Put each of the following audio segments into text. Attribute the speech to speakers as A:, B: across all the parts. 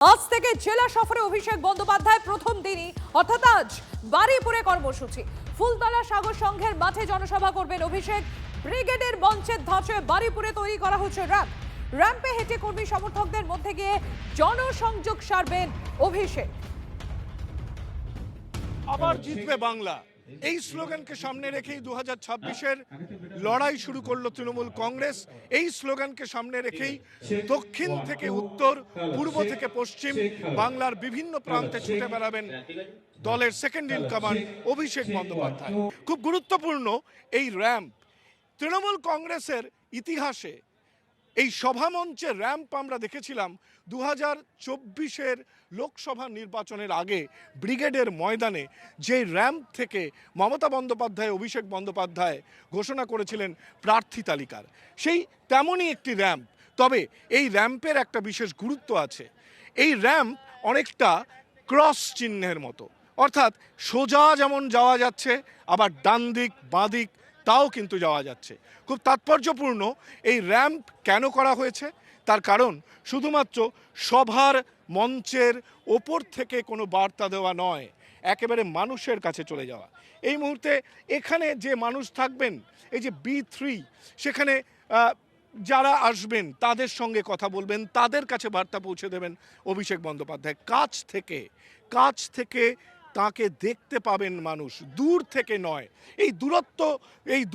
A: আজ থেকে জেলা সফরে অভিষেক বন্দ্যোপাধ্যায় প্রথম দিনই অর্থাৎ আজ বারুইপুরে কর্মসূচি। ফুলতলা সাগর সংঘের মাঠে জনসভা করবেন অভিষেক। ব্রিগেডের মঞ্চের ধাঁচে বারুইপুরে তৈরি করা হচ্ছে র্যাম্পে হেঁটে কর্মী সমর্থকদের মধ্যে গিয়ে জনসংযোগ সারবেন অভিষেক।
B: আবার জিতবে বাংলা, এই স্লোগানকে সামনে রেখেই 2026-এর লড়াই শুরু করলো তৃণমূল কংগ্রেস। এই স্লোগানকে সামনে রেখেই দক্ষিণ থেকে উত্তর, পূর্ব থেকে পশ্চিম বাংলার বিভিন্ন প্রান্তে ছুটে বেড়াবেন দলের second in command Abhishek Bandyopadhyay. খুব গুরুত্বপূর্ণ এই র্যাম্প। তৃণমূল কংগ্রেসের ইতিহাসে এই সভামঞ্চের র্যাম্প আমরা দেখেছিলাম 2024-এর লোকসভা নির্বাচনের আগে ব্রিগেডের ময়দানে, যে র্যাম্প থেকে মমতা বন্দ্যোপাধ্যায় অভিষেক বন্দ্যোপাধ্যায় ঘোষণা করেছিলেন প্রার্থী তালিকার। সেই তেমনই একটি র্যাম্প। তবে এই র্যাম্পের একটা বিশেষ গুরুত্ব আছে। এই র্যাম্প অনেকটা ক্রস চিহ্নের মতো, অর্থাৎ সোজা যেমন যাওয়া যাচ্ছে, আবার ডান দিক বাঁ দিক তাও কিন্তু যাওয়া যাচ্ছে। খুব তাৎপর্যপূর্ণ এই র্যাম্প কেন করা হয়েছে, তার কারণ শুধুমাত্র সভার মঞ্চের ওপর থেকে কোনো বার্তা দেওয়া নয়, একেবারে মানুষের কাছে চলে যাওয়া। এই মুহূর্তে এখানে যে মানুষ থাকবেন, এই যে B3, সেখানে যারা আসবেন তাদের সঙ্গে কথা বলবেন, তাদের কাছে বার্তা পৌঁছে দেবেন অভিষেক বন্দ্যোপাধ্যায়। কাছ থেকে তাকে দেখতে পাবেন মানুষ, দূর থেকে নয়। এই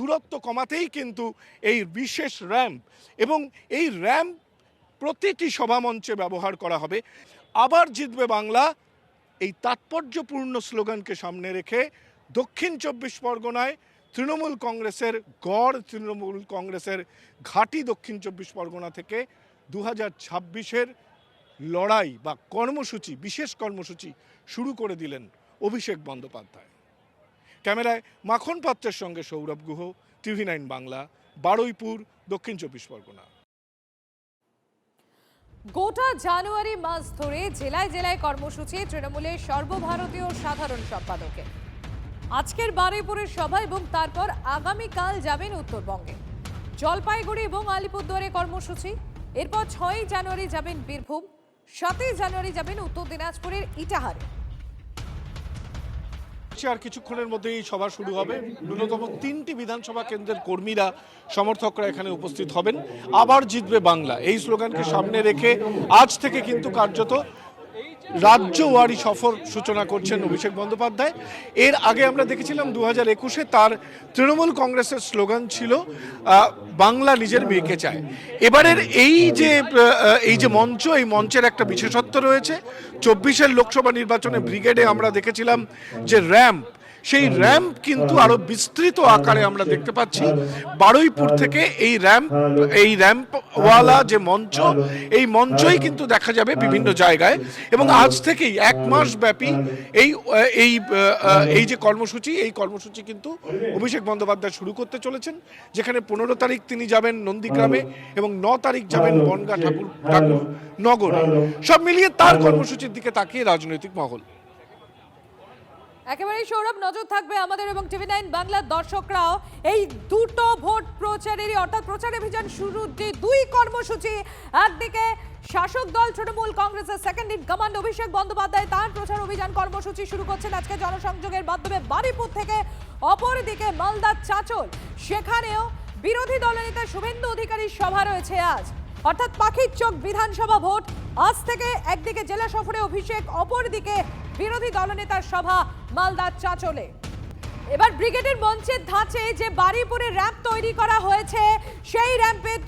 B: দূরত্ব কমাতেই কিন্তু এই বিশেষ র্যাম্প, এবং এই র্যাম্প প্রতিটি সভামঞ্চে ব্যবহার করা হবে। আবার জিতবে বাংলা, এই তাৎপর্যপূর্ণ স্লোগানকে সামনে রেখে দক্ষিণ 24 পরগনায় তৃণমূল কংগ্রেসের গড়, তৃণমূল কংগ্রেসের ঘাঁটি দক্ষিণ 24 পরগনা থেকে 2026-এর লড়াই বা কর্মসূচি, বিশেষ কর্মসূচি শুরু করে দিলেন অভিষেক বন্দ্যোপাধ্যায়। ক্যামেরায় মাখন পাত্রের সঙ্গে সৌরভ গুহ, TV9 বাংলা, বারুইপুর, দক্ষিণ 24 পরগনা।
A: গোটা জানুয়ারি মাস ধরে জেলায় জেলায় কর্মসূচি তৃণমূলের সর্বভারতীয় সাধারণ সম্পাদকের। আজকের বারুইপুরের সভা এবং তারপর আগামীকাল যাবেন উত্তরবঙ্গে, জলপাইগুড়ি এবং আলিপুরদুয়ারে কর্মসূচি। এরপর 6ই জানুয়ারি যাবেন বীরভূম, 7ই জানুয়ারি যাবেন উত্তর দিনাজপুরের ইটাহারে।
B: আর কিছুক্ষণের মধ্যেই সভা শুরু হবে। ন্যূনতম 3টি বিধানসভা কেন্দ্রের কর্মীরা, সমর্থকরা এখানে উপস্থিত হবেন। আবার জিতবে বাংলা, এই স্লোগানকে সামনে রেখে আজ থেকে কিন্তু কার্যত রাজ্যওয়ারি সফর সূচনা করছেন অভিষেক বন্দ্যোপাধ্যায়। এর আগে আমরা দেখেছিলাম 2021-এ তার তৃণমূল কংগ্রেসের স্লোগান ছিল বাংলা নিজের মেয়েকে চায়। এবারের এই যে মঞ্চ, এই মঞ্চের একটা বিশেষত্ব রয়েছে। 24-এর লোকসভা নির্বাচনে ব্রিগেডে আমরা দেখেছিলাম যে র্যাম্প, সেই র্যাম্প কিন্তু আরো বিস্তৃত আকারে আমরা দেখতে পাচ্ছি। বারুইপুর থেকে এই র্যাম্পওয়ালা যে মঞ্চ, এই মঞ্চই কিন্তু দেখা যাবে বিভিন্ন জায়গায়। এবং আজ থেকেই 1 মাস ব্যাপী এই যে কর্মসূচি, এই কর্মসূচি কিন্তু অভিষেক বন্দ্যোপাধ্যায় শুরু করতে চলেছেন, যেখানে 15 তারিখ তিনি যাবেন নন্দীগ্রামে এবং 9 তারিখ যাবেন বনগাঁ ঠাকুর নগরে। সব মিলিয়ে তার কর্মসূচির দিকে তাকিয়ে রাজনৈতিক মহল।
A: একেবারেই সৌরভ, নজর থাকবে আমাদের এবং TV9 বাংলার দর্শকরাও এই দুটো ভোট প্রচারেরই, অর্থাৎ প্রচার অভিযান শুরুর যে 2 কর্মসূচি। একদিকে শাসক দল তৃণমূল কংগ্রেসের second in command Abhishek Bandyopadhyay তার প্রচার অভিযান কর্মসূচি শুরু করছেন আজকে জনসংযোগের মাধ্যমে বারুইপুর থেকে। অপরদিকে মালদার চাঁচল, সেখানেও বিরোধী দলনেতা শুভেন্দু অধিকারীর সভা রয়েছে আজ, অর্থাৎ পাখির চোখ বিধানসভা ভোট। আজ থেকে একদিকে জেলা সফরে অভিষেক, অপরদিকে বিরোধী দলনেতার সভা মালদার চাঁচলে। এবার ব্রিগেডের মঞ্চের ধাঁচে যে বারুইপুরে র্যাম্প তৈরি করা হয়েছে,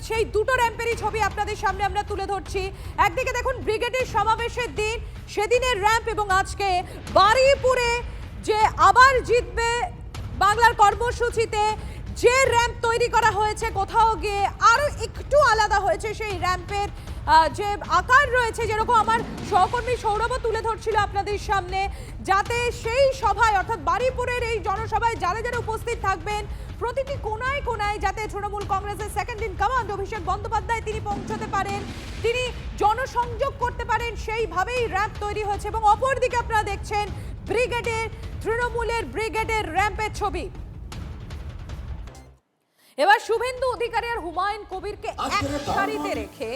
A: সেই দুটো র্যাম্পেরই ছবি আপনাদের সামনে আমরা তুলে ধরছি। একদিকে দেখুন ব্রিগেডের সমাবেশের দিন, সেদিনের র্যাম্প, এবং আজকে বারুইপুরে যে আবার জিতবে বাংলার কর্মসূচিতে যে র্যাম্প তৈরি করা হয়েছে, কোথাও গিয়ে আরো একটু আলাদা হয়েছে সেই র্যাম্পের যে আকার রয়েছে, যেরকম আমার সহকর্মী সৌরভও তুলে ধরছিল আপনাদের সামনে, যাতে সেই সভায়, অর্থাৎ বারুইপুরের এই জনসভায় যারা যারা উপস্থিত থাকবেন, প্রতিটি কোনায় কোনায় যাতে তৃণমূল কংগ্রেসের second in command Abhishek Bandyopadhyay তিনি পৌঁছতে পারেন, তিনি জনসংযোগ করতে পারেন, সেইভাবেই র্যাম্প তৈরি হয়েছে। এবং অপরদিকে আপনারা দেখছেন তৃণমূলের ব্রিগেডের র্যাম্পের ছবি। এবার শুভেন্দু অধিকারী আর হুমায়ুন কবিরকে এক সারিতে রেখে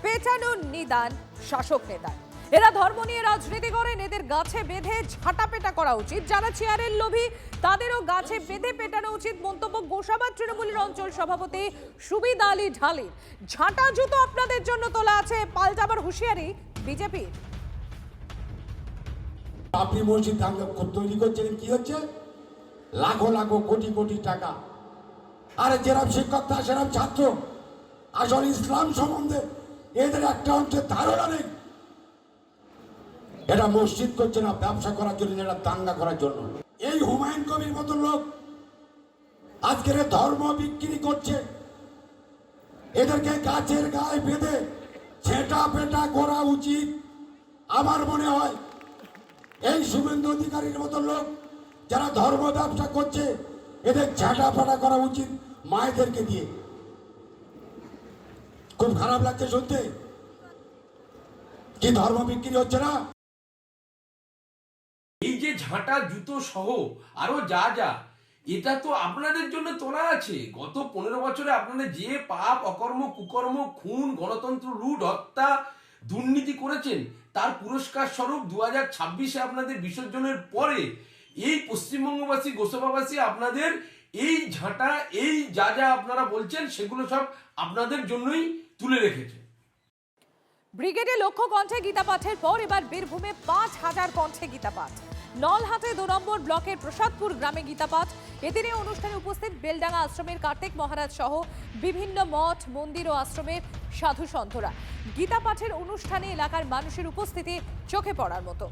A: পেটানোর নিদান শাসক নেতার। এরা ধর্ম নিয়ে রাজনীতি করেন, এদের গাছে বেঁধে ঝাঁটাপেটা করা উচিত। যারা চেয়ারের লোভী তাদেরও গাছে বেঁধে পেটানো উচিত। মন্তব্য গোসাবার তৃণমূলের অঞ্চল সভাপতি সুবিদ আলী ঢালির। ঝাঁটা জুতো আপনাদের জন্য তোলা আছে, পাল্টাবার হুঁশিয়ারি বিজেপির।
C: আপনি মসজিদ তৈরি করছেন, কি হচ্ছে? লাখো লাখো কোটি কোটি টাকা। আরে যেরকম শিক্ষক তা সেরকম ছাত্র। আসলে ইসলাম সম্বন্ধে এদের একটা অংশের ধারণা নেই। এটা মসজিদ করছে না ব্যবসা করার জন্য, এটা দাঙ্গা করার জন্য। এই হুমায়ুন কবির মতো লোক আজকের ধর্ম বিক্রি করছে। এদেরকে গাছের গায়ে বেঁধে ছেঁটা পেটা করা উচিত। আমার মনে হয় এই শুভেন্দু অধিকারীর মতো লোক যারা ধর্ম ব্যবসা করছে এদের ঝাঁটা ফাটা করা উচিত মায়েদেরকে দিয়ে। খুব খারাপ লাগছে শুনতে, কি ধর্ম বিক্রি হচ্ছে না।
D: এই যে ঝাঁটা জুতো সহ আরো যা যা, এটা তো আপনাদের জন্য তোলা আছে। গত 15 বছরে আপনারা যে পাপ অকর্ম কুকর্ম খুন গণতন্ত্র লুট হত্যা দুর্নীতি করেছেন তার পুরস্কার স্বরূপ 2026-এ আপনাদের বিসর্জনের পরে এই পশ্চিমবঙ্গবাসী গোসবাবাসী আপনাদের এই ঝাঁটা এই যা যা আপনারা বলছেন সেগুলো সব আপনাদের জন্যই তুলে রেখেছে।
A: ব্রিগেডে লক্ষ্য কণ্ঠে গীতা পাঠের পর এবার বীরভূমে 5000 কণ্ঠে গীতা পাঠ। নলহাটে 2 নম্বর ব্লকের প্রসাদপুর গ্রামে গীতা পাঠ। এদিনে অনুষ্ঠানে উপস্থিত বেলডাঙ্গা আশ্রমের কার্তিক মহারাজ সহ বিভিন্ন মঠ মন্দির ও আশ্রমের সাধু সন্তরা। গীতা পাঠের অনুষ্ঠানে এলাকার মানুষের উপস্থিতি চোখে পড়ার মতো।